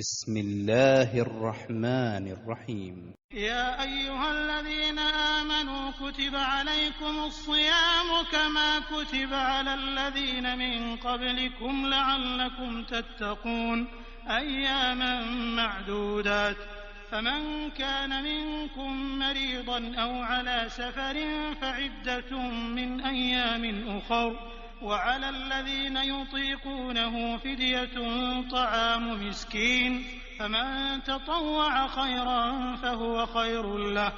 بسم الله الرحمن الرحيم يا أيها الذين آمنوا كتب عليكم الصيام كما كتب على الذين من قبلكم لعلكم تتقون أياما معدودات فمن كان منكم مريضا أو على سفر فعدة من أيام أخر وعلى الذين يطيقونه فدية طعام مسكين فمن تطوع خيرا فهو خير له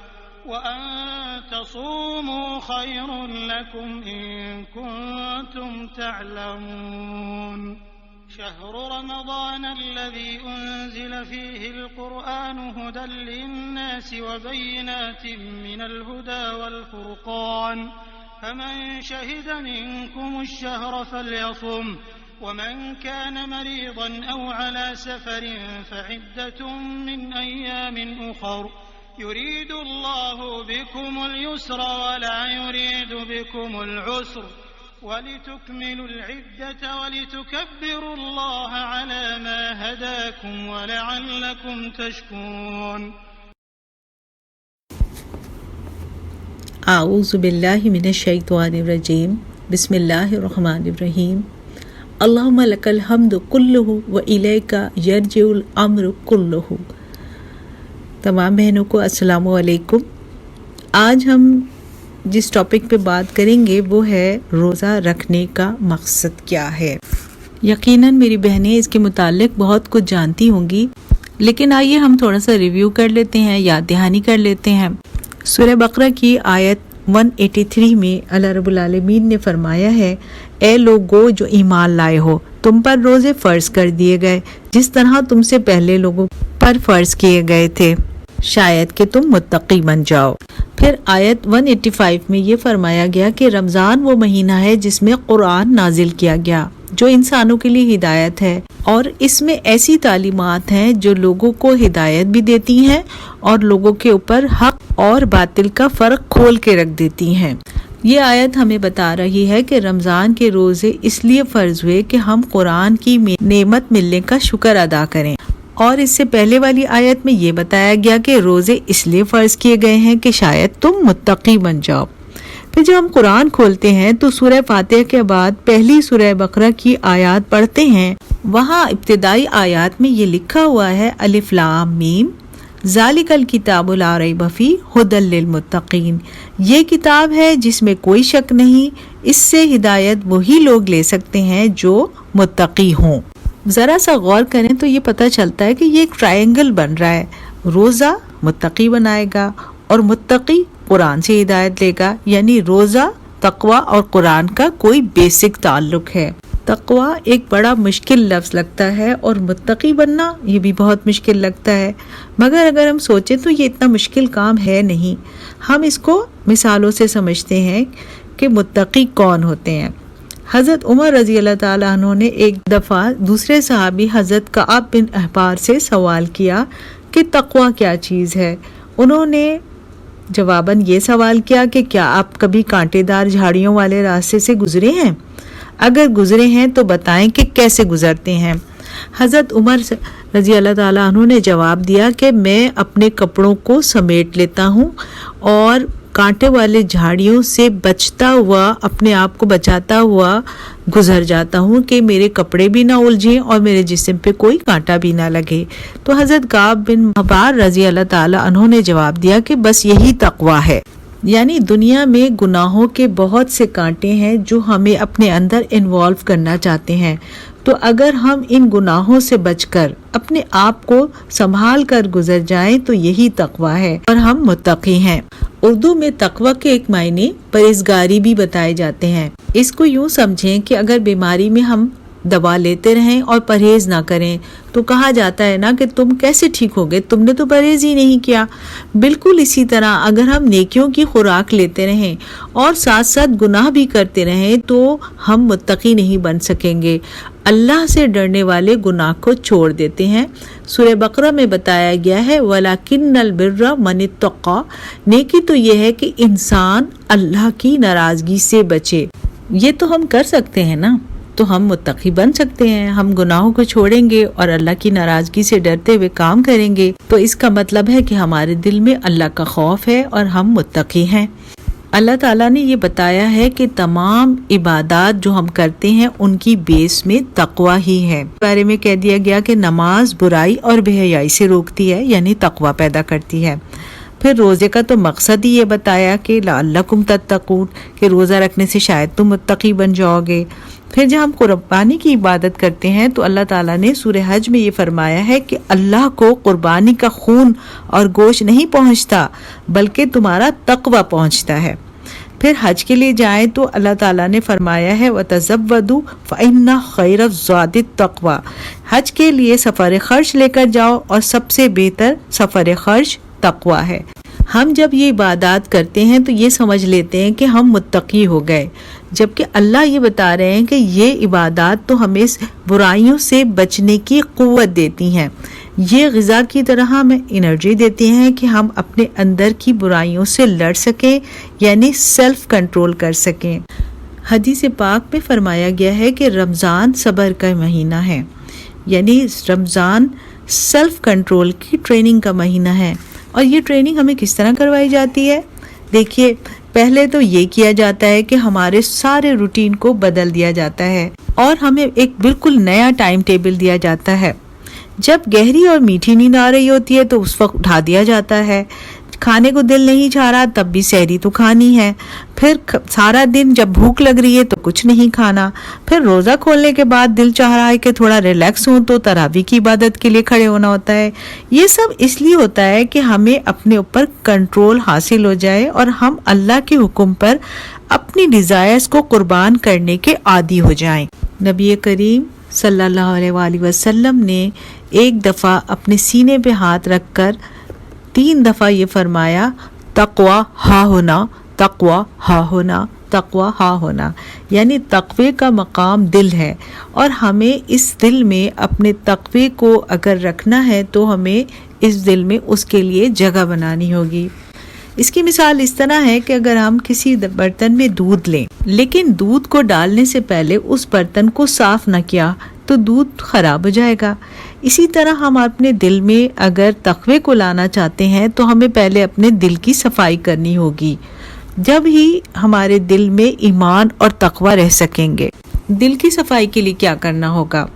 وأن تصوموا خير لكم إن كنتم تعلمون شهر رمضان الذي أنزل فيه القرآن هدى للناس وبينات من الهدى والفرقان فمن شهد منكم الشهر فليصم ومن كان مريضا أو على سفر فعدة من أيام أخر يريد الله بكم اليسر ولا يريد بكم العسر ولتكملوا العدة ولتكبروا الله على ما هداكم ولعلكم تشكرون اعوذ باللہ من الشیطان الرجیم بسم اللہ الرحمن الرحیم اللہم لک الحمد کلہ و الیک یرجع الامر کلہ۔ تمام بہنوں کو السلام علیکم۔ آج ہم جس ٹاپک پہ بات کریں گے وہ ہے روزہ رکھنے کا مقصد کیا ہے۔ یقیناً میری بہنیں اس کے متعلق بہت کچھ جانتی ہوں گی، لیکن آئیے ہم تھوڑا سا ریویو کر لیتے ہیں، یاد دہانی کر لیتے ہیں۔ سورہ بقرہ کی آیت 183 میں اللہ رب العالمین نے فرمایا ہے، اے لوگو جو ایمان لائے ہو، تم پر روزے فرض کر دیے گئے جس طرح تم سے پہلے لوگوں پر فرض کیے گئے تھے، شاید کہ تم متقی بن جاؤ۔ پھر آیت 185 میں یہ فرمایا گیا کہ رمضان وہ مہینہ ہے جس میں قرآن نازل کیا گیا، جو انسانوں کے لیے ہدایت ہے، اور اس میں ایسی تعلیمات ہیں جو لوگوں کو ہدایت بھی دیتی ہیں اور لوگوں کے اوپر حق اور باطل کا فرق کھول کے رکھ دیتی ہیں۔ یہ آیت ہمیں بتا رہی ہے کہ رمضان کے روزے اس لیے فرض ہوئے کہ ہم قرآن کی نعمت ملنے کا شکر ادا کریں، اور اس سے پہلے والی آیت میں یہ بتایا گیا کہ روزے اس لیے فرض کیے گئے ہیں کہ شاید تم متقی بن جاؤ۔ پھر جب ہم قرآن کھولتے ہیں تو سورہ فاتحہ کے بعد پہلی سورہ بقرہ کی آیات پڑھتے ہیں، وہاں ابتدائی آیات میں یہ لکھا ہوا ہے الف لام میم ذالک الکتاب لا ریب فیہ ھدی للمتقین، یہ کتاب ہے جس میں کوئی شک نہیں، اس سے ہدایت وہی لوگ لے سکتے ہیں جو متقی ہوں۔ ذرا سا غور کریں تو یہ پتہ چلتا ہے کہ یہ ایک ٹرائنگل بن رہا ہے، روزہ متقی بنائے گا اور متقی قرآن سے ہدایت لے گا، یعنی روزہ، تقوی اور قرآن کا کوئی بیسک تعلق ہے۔ تقوی ایک بڑا مشکل لفظ لگتا ہے اور متقی بننا یہ بھی بہت مشکل لگتا ہے، مگر اگر ہم سوچیں تو یہ اتنا مشکل کام ہے نہیں۔ ہم اس کو مثالوں سے سمجھتے ہیں کہ متقی کون ہوتے ہیں۔ حضرت عمر رضی اللہ تعالیٰ عنہ نے ایک دفعہ دوسرے صحابی حضرت کعب بن احبار سے سوال کیا کہ تقوی کیا چیز ہے۔ انہوں نے جواباً یہ سوال کیا کہ کیا آپ کبھی کانٹے دار جھاڑیوں والے راستے سے گزرے ہیں؟ اگر گزرے ہیں تو بتائیں کہ کیسے گزرتے ہیں۔ حضرت عمر رضی اللہ تعالیٰ عنہ نے جواب دیا کہ میں اپنے کپڑوں کو سمیٹ لیتا ہوں اور کانٹے والے جھاڑیوں سے بچتا ہوا، اپنے آپ کو بچاتا ہوا گزر جاتا ہوں کہ میرے کپڑے بھی نہ الجھیں اور میرے جسم پہ کوئی کانٹا بھی نہ لگے۔ تو حضرت کعب بن احبار رضی اللہ تعالیٰ عنہ نے جواب دیا کہ بس یہی تقوی ہے، یعنی دنیا میں گناہوں کے بہت سے کانٹے ہیں جو ہمیں اپنے اندر انوالو کرنا چاہتے ہیں، تو اگر ہم ان گناہوں سے بچ کر اپنے آپ کو سنبھال کر گزر جائیں تو یہی تقوی ہے اور ہم متقی ہیں۔ اردو میں تقوی کے ایک معنی پرہیزگاری بھی بتائے جاتے ہیں۔ اس کو یوں سمجھیں کہ اگر بیماری میں ہم دوا لیتے رہیں اور پرہیز نہ کریں تو کہا جاتا ہے نا کہ تم کیسے ٹھیک ہو گئے، تم نے تو پرہیز ہی نہیں کیا۔ بالکل اسی طرح اگر ہم نیکیوں کی خوراک لیتے رہیں اور ساتھ ساتھ گناہ بھی کرتے رہیں تو ہم متقی نہیں بن سکیں گے۔ اللہ سے ڈرنے والے گناہ کو چھوڑ دیتے ہیں۔ سورہ بقرہ میں بتایا گیا ہے وَلَكِنَّ الْبِرَّ مَنِ اتَّقَىٰ، نیکی تو یہ ہے کہ انسان اللہ کی ناراضگی سے بچے۔ یہ تو ہم کر سکتے ہیں نا، تو ہم متقی بن سکتے ہیں. ہم گناہوں کو چھوڑیں گے اور اللہ کی ناراضگی سے ڈرتے ہوئے کام کریں گے تو اس کا مطلب ہے کہ ہمارے دل میں اللہ کا خوف ہے اور ہم متقی ہیں. اللہ تعالیٰ نے یہ بتایا ہے کہ تمام عبادات جو ہم کرتے ہیں ان کی بیس میں تقوی ہی ہے. بارے میں کہہ دیا گیا کہ نماز برائی اور بے حیائی سے روکتی ہے، یعنی تقوی پیدا کرتی ہے. پھر روزے کا تو مقصد ہی یہ بتایا کہ لعلکم تتقون، کہ روزہ رکھنے سے شاید تم متقی بن جاؤ گے. پھر جب ہم قربانی کی عبادت کرتے ہیں تو اللہ تعالیٰ نے سورہ حج میں یہ فرمایا ہے کہ اللہ کو قربانی کا خون اور گوشت نہیں پہنچتا بلکہ تمہارا تقوی پہنچتا ہے. پھر حج کے لیے جائیں تو اللہ تعالیٰ نے فرمایا ہے وَتَزَوَّدُوا فَإِنَّ خَيْرَ الزَّادِ التَّقْوَىٰ، حج کے لیے سفر خرچ لے کر جاؤ اور سب سے بہتر سفر خرچ تقوی ہے. ہم جب یہ عبادات کرتے ہیں تو یہ سمجھ لیتے ہیں کہ ہم متقی ہو گئے، جبکہ اللہ یہ بتا رہے ہیں کہ یہ عبادات تو ہمیں برائیوں سے بچنے کی قوت دیتی ہیں، یہ غذا کی طرح ہمیں انرجی دیتی ہیں کہ ہم اپنے اندر کی برائیوں سے لڑ سکیں، یعنی سیلف کنٹرول کر سکیں. حدیث پاک میں فرمایا گیا ہے کہ رمضان صبر کا مہینہ ہے، یعنی رمضان سیلف کنٹرول کی ٹریننگ کا مہینہ ہے. اور یہ ٹریننگ ہمیں کس طرح کروائی جاتی ہے؟ دیکھیے، پہلے تو یہ کیا جاتا ہے کہ ہمارے سارے روٹین کو بدل دیا جاتا ہے اور ہمیں ایک بالکل نیا ٹائم ٹیبل دیا جاتا ہے. جب گہری اور میٹھی نیند آ رہی ہوتی ہے تو اس وقت اٹھا دیا جاتا ہے. کھانے کو دل نہیں چاہ رہا تب بھی سحری تو کھانی ہے. پھر سارا دن جب بھوک لگ رہی ہے تو کچھ نہیں کھانا. پھر روزہ کھولنے کے بعد دل چاہ رہا ہے کہ تھوڑا ریلیکس ہوں تو تراویح کی عبادت کے لیے کھڑے ہونا ہوتا ہے. یہ سب اس لیے ہوتا ہے کہ ہمیں اپنے اوپر کنٹرول حاصل ہو جائے اور ہم اللہ کے حکم پر اپنی ڈیزائرز کو قربان کرنے کے عادی ہو جائیں. نبی کریم صلی اللہ علیہ وآلہ وسلم نے ایک دفعہ اپنے سینے پہ ہاتھ رکھ کر 3 دفعہ یہ فرمایا تقوی ہا ہونا، تقوی ہا ہونا، تقوی ہا ہونا، یعنی تقوی کا مقام دل ہے اور ہمیں اس دل میں اپنے تقوی کو اگر رکھنا ہے تو ہمیں اس دل میں اس کے لیے جگہ بنانی ہوگی. اس کی مثال اس طرح ہے کہ اگر ہم کسی برتن میں دودھ لیں لیکن دودھ کو ڈالنے سے پہلے اس برتن کو صاف نہ کیا تو دودھ خراب ہو جائے گا. اسی طرح ہم اپنے دل میں اگر تقوی کو لانا چاہتے ہیں تو ہمیں پہلے اپنے دل کی صفائی کرنی ہوگی، جب ہی ہمارے دل میں ایمان اور تقوی رہ سکیں گے. دل کی صفائی کے لیے کیا کرنا ہوگا؟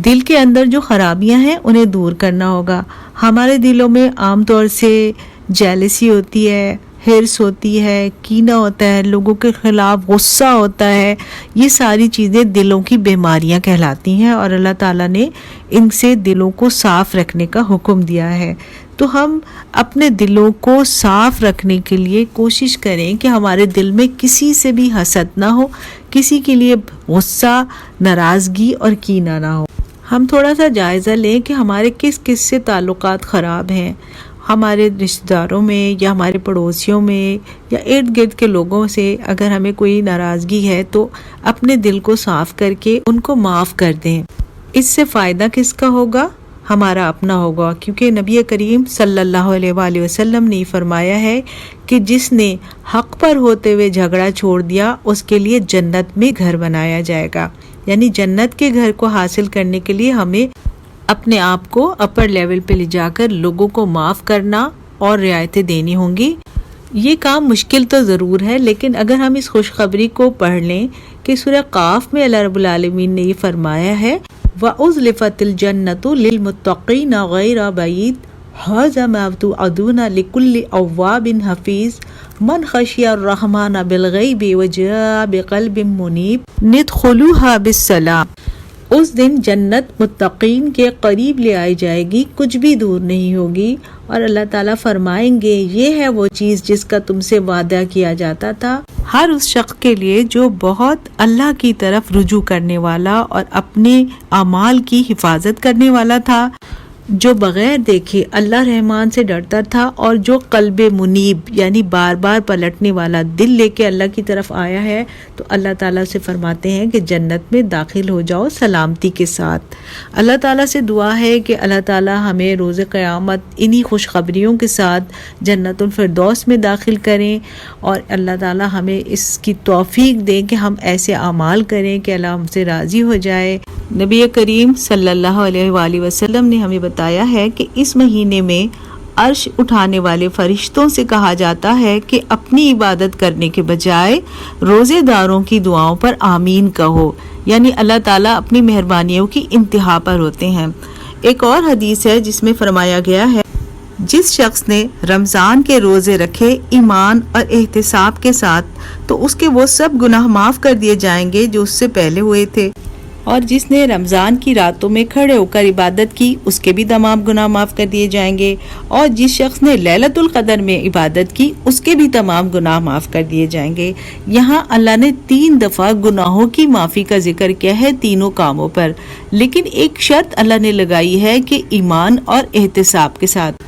دل کے اندر جو خرابیاں ہیں انہیں دور کرنا ہوگا. ہمارے دلوں میں عام طور سے جیلسی ہوتی ہے، ہرس ہوتی ہے، کینہ ہوتا ہے، لوگوں کے خلاف غصہ ہوتا ہے. یہ ساری چیزیں دلوں کی بیماریاں کہلاتی ہیں اور اللہ تعالیٰ نے ان سے دلوں کو صاف رکھنے کا حکم دیا ہے. تو ہم اپنے دلوں کو صاف رکھنے کے لیے کوشش کریں کہ ہمارے دل میں کسی سے بھی حسد نہ ہو، کسی کے لیے غصہ، ناراضگی اور کینہ نہ ہو. ہم تھوڑا سا جائزہ لیں کہ ہمارے کس کس سے تعلقات خراب ہیں. ہمارے رشتہ داروں میں یا ہمارے پڑوسیوں میں یا ارد گرد کے لوگوں سے اگر ہمیں کوئی ناراضگی ہے تو اپنے دل کو صاف کر کے ان کو معاف کر دیں. اس سے فائدہ کس کا ہوگا؟ ہمارا اپنا ہوگا، کیونکہ نبی کریم صلی اللہ علیہ وآلہ وسلم نے فرمایا ہے کہ جس نے حق پر ہوتے ہوئے جھگڑا چھوڑ دیا اس کے لیے جنت میں گھر بنایا جائے گا. یعنی جنت کے گھر کو حاصل کرنے کے لیے ہمیں اپنے آپ کو اپر لیول پہ لے جا کر لوگوں کو معاف کرنا اور رعایتیں دینی ہوں گی. یہ کام مشکل تو ضرور ہے، لیکن اگر ہم اس خوشخبری کو پڑھ لیں کہ سورہ قاف میں اللہ رب العالمین نے یہ فرمایا ہے وَأُزْلِفَتِ الْجَنَّةُ لِلْمُتَّقِينَ غَيْرَ بَعِيدٍ هَذَا مَا تُوعَدُونَ لِكُلِّ أَوَّابٍ حَفِيظٍ مَنْ خَشِيَ الرَّحْمَنَ بِالْغَيْبِ وَجَاءَ بِقَلْبٍ مُنِيبٍ ادْخُلُوهَا بِالسَّلَامِ. اس دن جنت متقین کے قریب لے آئی جائے گی، کچھ بھی دور نہیں ہوگی، اور اللہ تعالیٰ فرمائیں گے یہ ہے وہ چیز جس کا تم سے وعدہ کیا جاتا تھا. ہر اس شخص کے لیے جو بہت اللہ کی طرف رجوع کرنے والا اور اپنے اعمال کی حفاظت کرنے والا تھا. جو بغیر دیکھے اللہ رحمان سے ڈرتا تھا اور جو قلب منیب یعنی بار بار پلٹنے والا دل لے کے اللہ کی طرف آیا ہے، تو اللہ تعالیٰ سے فرماتے ہیں کہ جنت میں داخل ہو جاؤ سلامتی کے ساتھ۔ اللہ تعالیٰ سے دعا ہے کہ اللہ تعالیٰ ہمیں روز قیامت انہی خوشخبریوں کے ساتھ جنت الفردوس میں داخل کریں، اور اللہ تعالیٰ ہمیں اس کی توفیق دیں کہ ہم ایسے اعمال کریں کہ اللہ ہم سے راضی ہو جائے۔ نبی کریم صلی اللہ علیہ وآلہ وسلم نے ہمیں بتایا ہے کہ اس مہینے میں عرش اٹھانے والے فرشتوں سے کہا جاتا ہے کہ اپنی عبادت کرنے کے بجائے روزے داروں کی دعاؤں پر آمین کہو، یعنی اللہ تعالیٰ اپنی مہربانیوں کی انتہا پر ہوتے ہیں۔ ایک اور حدیث ہے جس میں فرمایا گیا ہے، جس شخص نے رمضان کے روزے رکھے ایمان اور احتساب کے ساتھ تو اس کے وہ سب گناہ معاف کر دیے جائیں گے جو اس سے پہلے ہوئے تھے، اور جس نے رمضان کی راتوں میں کھڑے ہو کر عبادت کی اس کے بھی تمام گناہ معاف کر دیے جائیں گے، اور جس شخص نے لیلۃ القدر میں عبادت کی اس کے بھی تمام گناہ معاف کر دیے جائیں گے۔ یہاں اللہ نے 3 دفعہ گناہوں کی معافی کا ذکر کیا ہے تینوں کاموں پر، لیکن ایک شرط اللہ نے لگائی ہے کہ ایمان اور احتساب کے ساتھ۔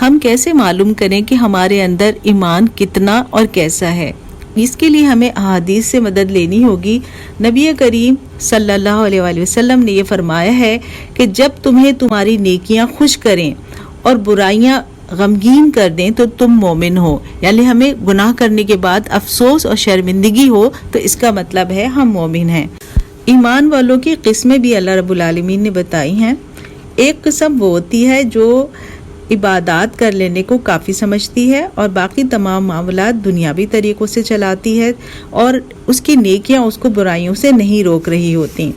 ہم کیسے معلوم کریں کہ ہمارے اندر ایمان کتنا اور کیسا ہے؟ اس کے لیے ہمیں احادیث سے مدد لینی ہوگی۔ نبی کریم صلی اللہ علیہ وآلہ وسلم نے یہ فرمایا ہے کہ جب تمہیں تمہاری نیکیاں خوش کریں اور برائیاں غمگین کر دیں تو تم مومن ہو، یعنی ہمیں گناہ کرنے کے بعد افسوس اور شرمندگی ہو تو اس کا مطلب ہے ہم مومن ہیں۔ ایمان والوں کی قسمیں بھی اللہ رب العالمین نے بتائی ہیں۔ ایک قسم وہ ہوتی ہے جو عبادات کر لینے کو کافی سمجھتی ہے اور باقی تمام معاملات دنیاوی طریقوں سے چلاتی ہے، اور اس کی نیکیاں اس کو برائیوں سے نہیں روک رہی ہوتی۔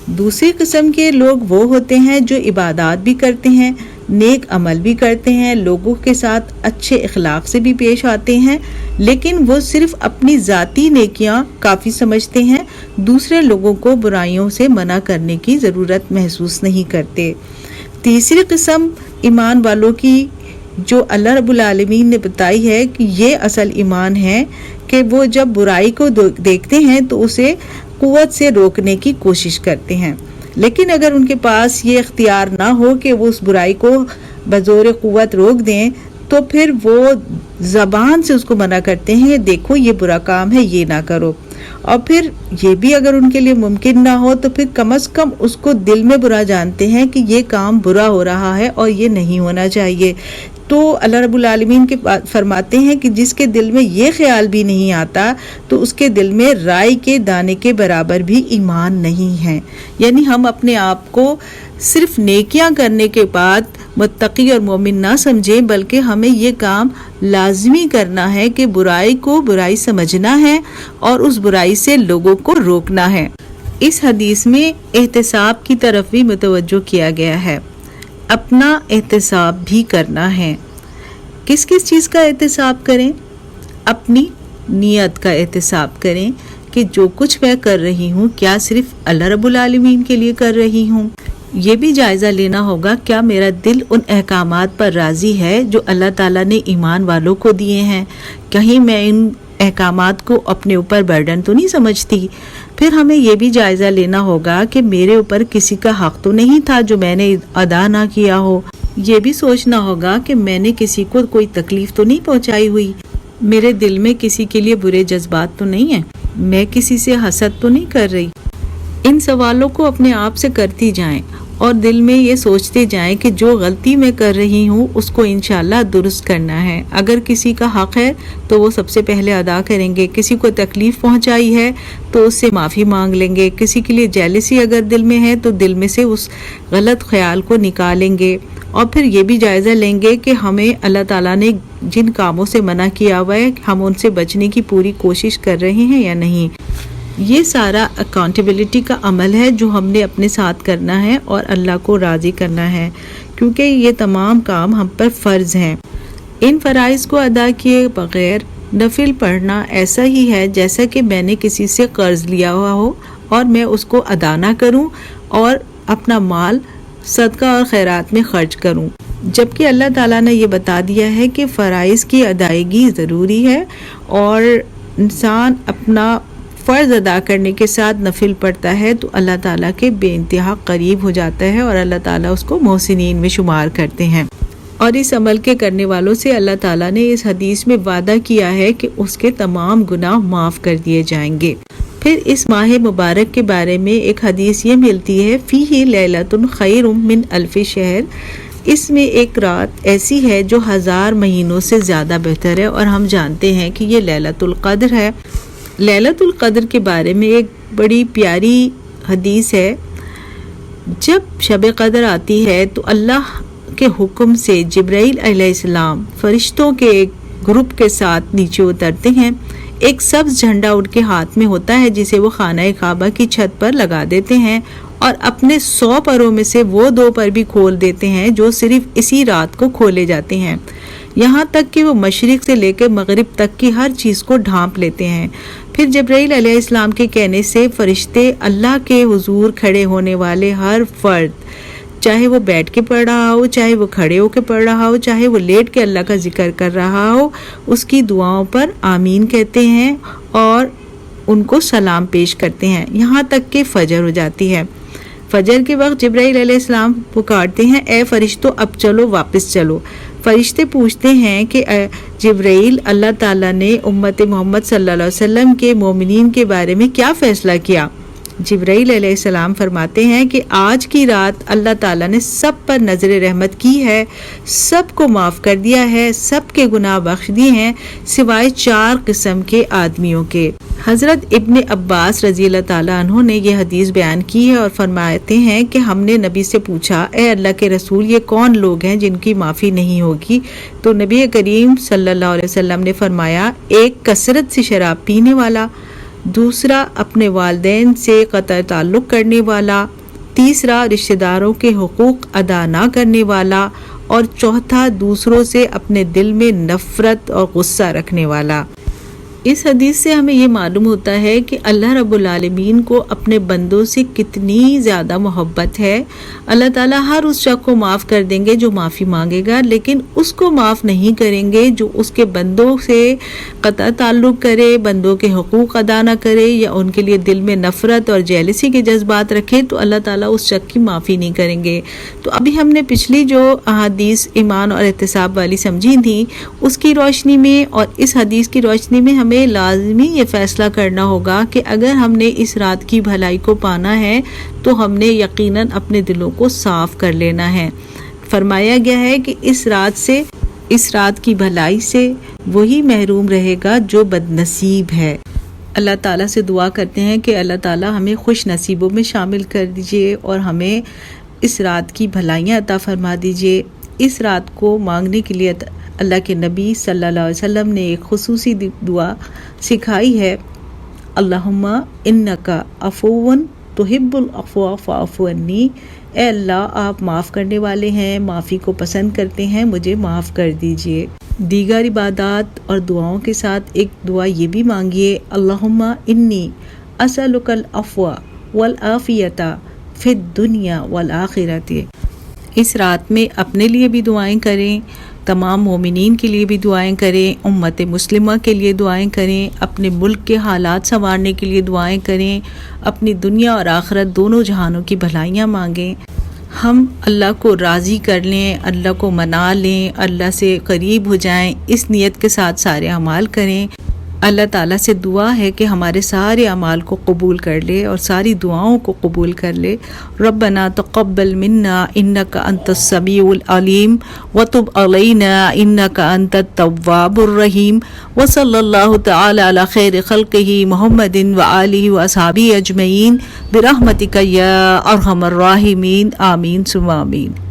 دوسری قسم کے لوگ وہ ہوتے ہیں جو عبادات بھی کرتے ہیں، نیک عمل بھی کرتے ہیں، لوگوں کے ساتھ اچھے اخلاق سے بھی پیش آتے ہیں، لیکن وہ صرف اپنی ذاتی نیکیاں کافی سمجھتے ہیں، دوسرے لوگوں کو برائیوں سے منع کرنے کی ضرورت محسوس نہیں کرتے۔ تیسری قسم ایمان والوں کی جو اللہ رب العالمین نے بتائی ہے کہ یہ اصل ایمان ہے کہ وہ جب برائی کو دیکھتے ہیں تو اسے قوت سے روکنے کی کوشش کرتے ہیں، لیکن اگر ان کے پاس یہ اختیار نہ ہو کہ وہ اس برائی کو بزور قوت روک دیں تو پھر وہ زبان سے اس کو منع کرتے ہیں، دیکھو یہ برا کام ہے، یہ نہ کرو۔ اور پھر یہ بھی اگر ان کے لیے ممکن نہ ہو تو پھر کم از کم اس کو دل میں برا جانتے ہیں کہ یہ کام برا ہو رہا ہے اور یہ نہیں ہونا چاہیے۔ تو اللہ رب العالمین کے فرماتے ہیں کہ جس کے دل میں یہ خیال بھی نہیں آتا تو اس کے دل میں رائی کے دانے کے برابر بھی ایمان نہیں ہے۔ یعنی ہم اپنے آپ کو صرف نیکیاں کرنے کے بعد متقی اور مومن نہ سمجھیں، بلکہ ہمیں یہ کام لازمی کرنا ہے کہ برائی کو برائی سمجھنا ہے اور اس برائی سے لوگوں کو روکنا ہے۔ اس حدیث میں احتساب کی طرف بھی متوجہ کیا گیا ہے، اپنا احتساب بھی کرنا ہے۔ کس کس چیز کا احتساب کریں؟ اپنی نیت کا احتساب کریں کہ جو کچھ میں کر رہی ہوں کیا صرف اللہ رب العالمین کے لیے کر رہی ہوں۔ یہ بھی جائزہ لینا ہوگا کیا میرا دل ان احکامات پر راضی ہے جو اللہ تعالیٰ نے ایمان والوں کو دیے ہیں، کہیں میں ان احکامات کو اپنے اوپر برڈن تو نہیں سمجھتی۔ پھر ہمیں یہ بھی جائزہ لینا ہوگا کہ میرے اوپر کسی کا حق تو نہیں تھا جو میں نے ادا نہ کیا ہو۔ یہ بھی سوچنا ہوگا کہ میں نے کسی کو کوئی تکلیف تو نہیں پہنچائی ہوئی، میرے دل میں کسی کے لیے برے جذبات تو نہیں ہیں، میں کسی سے حسد تو نہیں کر رہی۔ ان سوالوں کو اپنے آپ سے کرتی جائیں اور دل میں یہ سوچتے جائیں کہ جو غلطی میں کر رہی ہوں اس کو انشاءاللہ درست کرنا ہے۔ اگر کسی کا حق ہے تو وہ سب سے پہلے ادا کریں گے، کسی کو تکلیف پہنچائی ہے تو اس سے معافی مانگ لیں گے، کسی کے لیے جیلسی اگر دل میں ہے تو دل میں سے اس غلط خیال کو نکالیں گے، اور پھر یہ بھی جائزہ لیں گے کہ ہمیں اللہ تعالیٰ نے جن کاموں سے منع کیا ہوا ہے ہم ان سے بچنے کی پوری کوشش کر رہے ہیں یا نہیں۔ یہ سارا اکاؤنٹیبلٹی کا عمل ہے جو ہم نے اپنے ساتھ کرنا ہے اور اللہ کو راضی کرنا ہے، کیونکہ یہ تمام کام ہم پر فرض ہیں۔ ان فرائض کو ادا کیے بغیر نفل پڑھنا ایسا ہی ہے جیسا کہ میں نے کسی سے قرض لیا ہوا ہو اور میں اس کو ادا نہ کروں اور اپنا مال صدقہ اور خیرات میں خرچ کروں، جبکہ اللہ تعالیٰ نے یہ بتا دیا ہے کہ فرائض کی ادائیگی ضروری ہے اور انسان اپنا فرض ادا کرنے کے ساتھ نفل پڑھتا ہے تو اللہ تعالیٰ کے بے انتہا قریب ہو جاتا ہے اور اللہ تعالیٰ اس کو محسنین میں شمار کرتے ہیں۔ اور اس عمل کے کرنے والوں سے اللہ تعالیٰ نے اس حدیث میں وعدہ کیا ہے کہ اس کے تمام گناہ معاف کر دیے جائیں گے۔ پھر اس ماہ مبارک کے بارے میں ایک حدیث یہ ملتی ہے، فیہ لیلۃ خیر من الف شہر، اس میں ایک رات ایسی ہے جو 1000 مہینوں سے زیادہ بہتر ہے، اور ہم جانتے ہیں کہ یہ لیلۃ القدر ہے۔ لیلۃ القدر کے بارے میں ایک بڑی پیاری حدیث ہے، جب شب قدر آتی ہے تو اللہ کے حکم سے جبرائیل علیہ السلام فرشتوں کے ایک گروپ کے ساتھ نیچے اترتے ہیں۔ ایک سبز جھنڈا ان کے ہاتھ میں ہوتا ہے جسے وہ خانہ کعبہ کی چھت پر لگا دیتے ہیں، اور اپنے 100 پروں میں سے وہ 2 پر بھی کھول دیتے ہیں جو صرف اسی رات کو کھولے جاتے ہیں، یہاں تک کہ وہ مشرق سے لے کے مغرب تک کی ہر چیز کو ڈھانپ لیتے ہیں۔ پھر جبرائیل علیہ السلام کے کہنے سے فرشتے اللہ کے حضور کھڑے ہونے والے ہر فرد، چاہے وہ بیٹھ کے پڑھ رہا ہو، چاہے وہ کھڑے ہو کے پڑھ رہا ہو، چاہے وہ لیٹ کے اللہ کا ذکر کر رہا ہو، اس کی دعاؤں پر آمین کہتے ہیں اور ان کو سلام پیش کرتے ہیں، یہاں تک کہ فجر ہو جاتی ہے۔ فجر کے وقت جبرائیل علیہ السلام پکارتے ہیں، اے فرشتوں اب چلو، واپس چلو۔ فرشتے پوچھتے ہیں کہ جبرائیل، اللہ تعالیٰ نے امت محمد صلی اللہ علیہ وسلم کے مومنین کے بارے میں کیا فیصلہ کیا؟ جبرائیل علیہ السلام فرماتے ہیں کہ آج کی رات اللہ تعالیٰ نے سب پر نظر رحمت کی ہے، سب کو معاف کر دیا ہے، سب کے گناہ بخش دیے ہیں سوائے 4 قسم کے آدمیوں کے۔ حضرت ابن عباس رضی اللہ تعالیٰ عنہ نے یہ حدیث بیان کی ہے اور فرماتے ہیں کہ ہم نے نبی سے پوچھا، اے اللہ کے رسول، یہ کون لوگ ہیں جن کی معافی نہیں ہوگی؟ تو نبی کریم صلی اللہ علیہ وسلم نے فرمایا، ایک کثرت سے شراب پینے والا، دوسرا اپنے والدین سے قطع تعلق کرنے والا، تیسرا رشتہ داروں کے حقوق ادا نہ کرنے والا، اور چوتھا دوسروں سے اپنے دل میں نفرت اور غصہ رکھنے والا۔ اس حدیث سے ہمیں یہ معلوم ہوتا ہے کہ اللہ رب العالمین کو اپنے بندوں سے کتنی زیادہ محبت ہے۔ اللہ تعالیٰ ہر اس شخص کو معاف کر دیں گے جو معافی مانگے گا، لیکن اس کو معاف نہیں کریں گے جو اس کے بندوں سے قطع تعلق کرے، بندوں کے حقوق ادا نہ کرے، یا ان کے لیے دل میں نفرت اور جیلسی کے جذبات رکھے، تو اللہ تعالیٰ اس شخص کی معافی نہیں کریں گے۔ تو ابھی ہم نے پچھلی جو احادیث ایمان اور احتساب والی سمجھی تھی، اس کی روشنی میں اور اس حدیث کی روشنی میں ہمیں لازمی یہ فیصلہ کرنا ہوگا کہ اگر ہم نے اس رات کی بھلائی کو پانا ہے تو ہم نے یقیناً اپنے دلوں کو صاف کر لینا ہے۔ فرمایا گیا ہے کہ اس رات کی بھلائی سے وہی محروم رہے گا جو بد نصیب ہے۔ اللہ تعالیٰ سے دعا کرتے ہیں کہ اللہ تعالیٰ ہمیں خوش نصیبوں میں شامل کر دیجئے اور ہمیں اس رات کی بھلائیاں عطا فرما دیجئے۔ اس رات کو مانگنے کے لیے اللہ کے نبی صلی اللہ علیہ وسلم نے ایک خصوصی دعا سکھائی ہے، اللہم انکا عفو تحب العفو فاعف عنی، اے اللہ آپ معاف کرنے والے ہیں، معافی کو پسند کرتے ہیں، مجھے معاف کر دیجئے۔ دیگر عبادات اور دعاؤں کے ساتھ ایک دعا یہ بھی مانگیے، اللہم انی اسألک العفو والعافیۃ فی الدنیا والآخرۃ۔ اس رات میں اپنے لیے بھی دعائیں کریں، تمام مومنین کے لیے بھی دعائیں کریں، امت مسلمہ کے لیے دعائیں کریں، اپنے ملک کے حالات سنوارنے کے لیے دعائیں کریں، اپنی دنیا اور آخرت دونوں جہانوں کی بھلائیاں مانگیں۔ ہم اللہ کو راضی کر لیں، اللہ کو منا لیں، اللہ سے قریب ہو جائیں، اس نیت کے ساتھ سارے اعمال کریں۔ اللہ تعالیٰ سے دعا ہے کہ ہمارے سارے اعمال کو قبول کر لے اور ساری دعاؤں کو قبول کر لے۔ ربنا تقبل منا انک انت السمیع العلیم وتب علینا انک انت التواب الرحیم، وصلی اللہ تعالی علی خیر خلقہ محمد وآلہ واصحابہ اجمعین برحمتک یا ارحم الراحمین، آمین ثم آمین۔